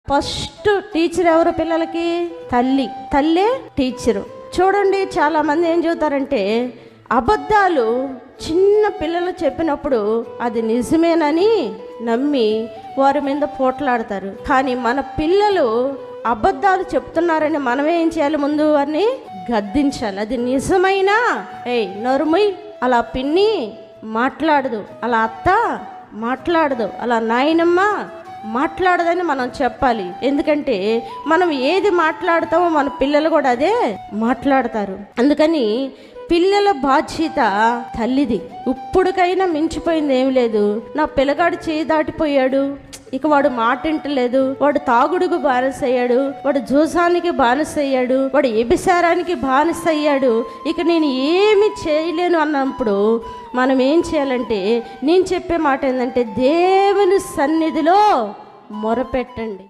First teacher ఎవరు పిల్లలకి? తల్లే టీచరు. చూడండి, చాలా మంది ఏం చెబుతారంటే అబద్ధాలు చిన్న పిల్లలు చెప్పినప్పుడు అది నిజమేనని నమ్మి వారి మీద పోట్లాడతారు. కానీ మన పిల్లలు అబద్ధాలు చెప్తున్నారని మనమేం చేయాలి? ముందు వారిని గద్దించాలి. అది నిజమైనా నరుముయ్, అలా పిన్ని మాట్లాడదు, అలా అత్త మాట్లాడదు, అలా నాయనమ్మ మాట్లాడదని మనం చెప్పాలి. ఎందుకంటే మనం ఏది మాట్లాడతామో మన పిల్లలు కూడా అదే మాట్లాడతారు. అందుకని పిల్లల బాధ్యత తల్లిది. ఇప్పుడుకైనా మించిపోయింది ఏమి లేదు. నా పిల్లగాడు చేయి దాటిపోయాడు, ఇక వాడు మాట వింటలేదు, వాడు తాగుడుకు బానిసయ్యాడు, వాడు జూసానికి బానిసయ్యాడు, వాడు వ్యభిచారానికి బానిసయ్యాడు, ఇక నేను ఏమి చేయలేను అన్నప్పుడు మనం ఏం చేయాలంటే, నేను చెప్పే మాట ఏంటంటే దేవుని సన్నిధిలో మొరపెట్టండి.